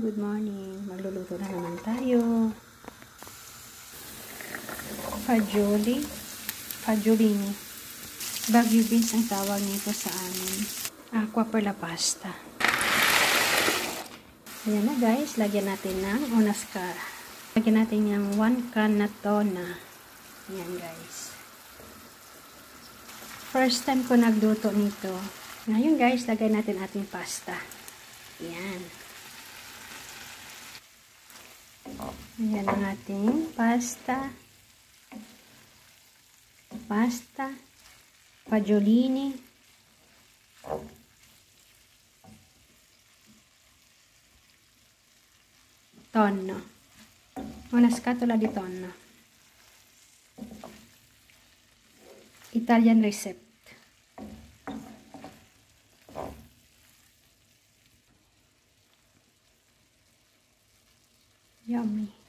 good morning. Magluluto na naman tayo. Fagiolini. Baguio beans ang tawag nito sa amin. Aqua per la pasta. Ayan na guys, lagyan natin ng onascara. Lagyan natin yung 1 can na tona. Ayan guys. First time ko nagluto nito. Ngayon guys, lagay natin ating pasta. Ayan. Ayan ang ating pasta. Fagiolini. Tonno. Una scatola di tonno. Italian recipe. Yummy.